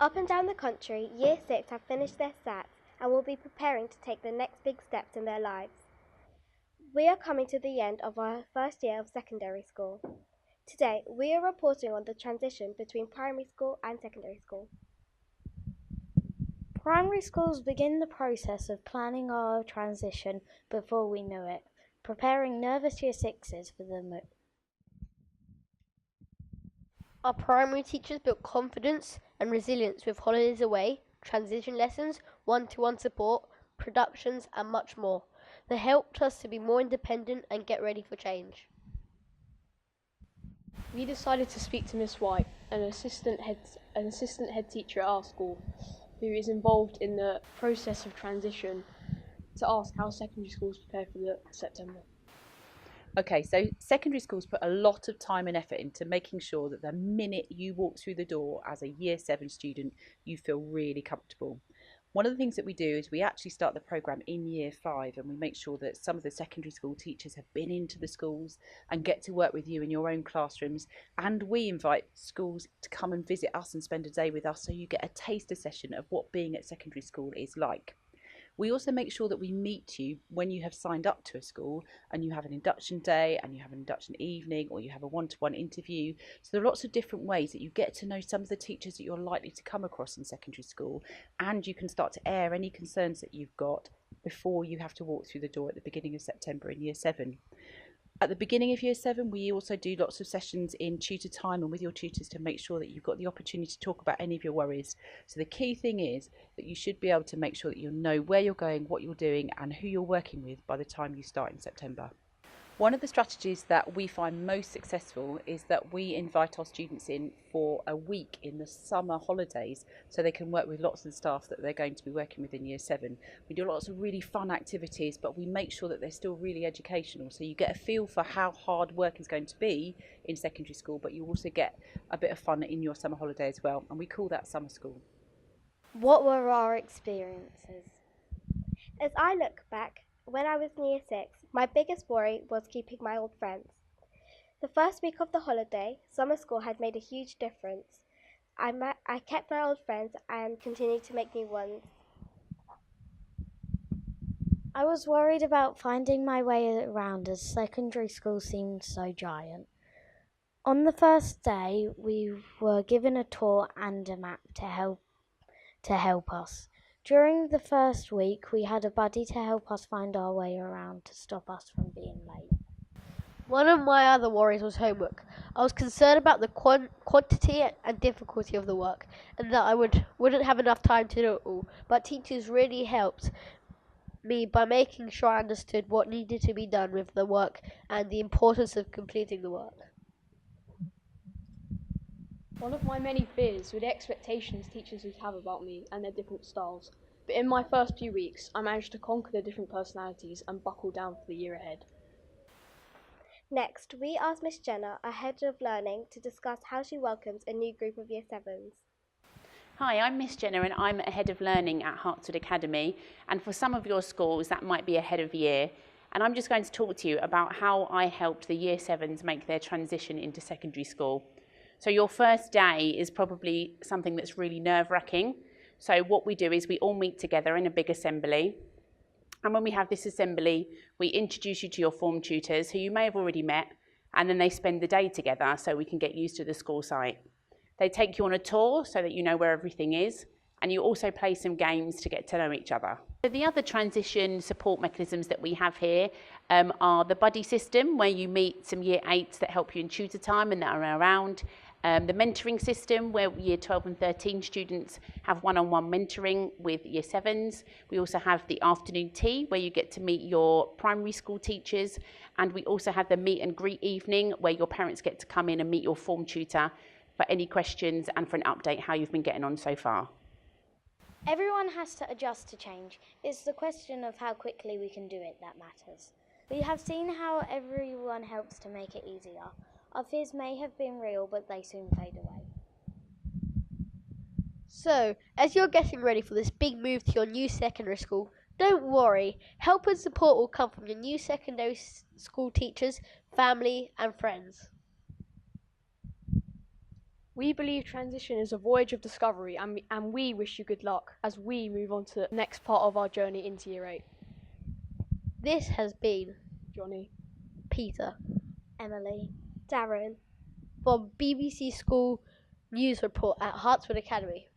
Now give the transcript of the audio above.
Up and down the country, Year 6 have finished their SATs and will be preparing to take the next big steps in their lives. We are coming to the end of our first year of secondary school. Today, we are reporting on the transition between primary school and secondary school. Primary schools begin the process of planning our transition before we know it, preparing nervous Year 6s for the move. Our primary teachers built confidence and resilience with holidays away, transition lessons, one-to-one support, productions and much more. They helped us to be more independent and get ready for change. We decided to speak to Miss White, an assistant head teacher at our school, who is involved in the process of transition, to ask how secondary schools prepare for the September. Okay, so secondary schools put a lot of time and effort into making sure that the minute you walk through the door as a Year 7 student, you feel really comfortable. One of the things that we do is we actually start the programme in Year 5, and we make sure that some of the secondary school teachers have been into the schools and get to work with you in your own classrooms, and we invite schools to come and visit us and spend a day with us so you get a taster session of what being at secondary school is like. We also make sure that we meet you when you have signed up to a school and you have an induction day and you have an induction evening or you have a one-to-one interview. So there are lots of different ways that you get to know some of the teachers that you're likely to come across in secondary school, and you can start to air any concerns that you've got before you have to walk through the door at the beginning of September in Year 7. At the beginning of Year 7, we also do lots of sessions in tutor time and with your tutors to make sure that you've got the opportunity to talk about any of your worries. So the key thing is that you should be able to make sure that you know where you're going, what you're doing and who you're working with by the time you start in September. One of the strategies that we find most successful is that we invite our students in for a week in the summer holidays so they can work with lots of the staff that they're going to be working with in Year 7. We do lots of really fun activities, but we make sure that they're still really educational, so you get a feel for how hard work is going to be in secondary school, but you also get a bit of fun in your summer holiday as well, and we call that summer school. What were our experiences? As I look back, when I was in Year 6, my biggest worry was keeping my old friends. The first week of the holiday, summer school had made a huge difference. I kept my old friends and continued to make new ones. I was worried about finding my way around as secondary school seemed so giant. On the first day, we were given a tour and a map to help us. During the first week, we had a buddy to help us find our way around to stop us from being late. One of my other worries was homework. I was concerned about the quantity and difficulty of the work, and that I wouldn't have enough time to do it all. But teachers really helped me by making sure I understood what needed to be done with the work and the importance of completing the work. One of my many fears were the expectations teachers would have about me and their different styles, but in my first few weeks I managed to conquer the different personalities and buckle down for the year ahead. Next, we asked Miss Jenna, our head of learning, to discuss how she welcomes a new group of Year 7s. Hi, I'm Miss Jenna and I'm a Head of Learning at Hertswood Academy, and for some of your schools that might be a Head of Year, and I'm just going to talk to you about how I helped the Year 7s make their transition into secondary school. So your first day is probably something that's really nerve-wracking. So what we do is we all meet together in a big assembly, and when we have this assembly, we introduce you to your form tutors who you may have already met, and then they spend the day together so we can get used to the school site. They take you on a tour so that you know where everything is, and you also play some games to get to know each other. So the other transition support mechanisms that we have here are the buddy system, where you meet some Year 8s that help you in tutor time and that are around. The mentoring system, where Year 12 and 13 students have one-on-one mentoring with Year 7s. We also have the afternoon tea, where you get to meet your primary school teachers. And we also have the meet and greet evening, where your parents get to come in and meet your form tutor for any questions and for an update how you've been getting on so far. Everyone has to adjust to change. It's the question of how quickly we can do it that matters. We have seen how everyone helps to make it easier. Our fears may have been real, but they soon fade away. So, as you're getting ready for this big move to your new secondary school, don't worry. Help and support will come from your new secondary school teachers, family and friends. We believe transition is a voyage of discovery, and we wish you good luck as we move on to the next part of our journey into Year 8. This has been Johnny. Peter Emily. Darren. from BBC School News Report at Hertswood Academy.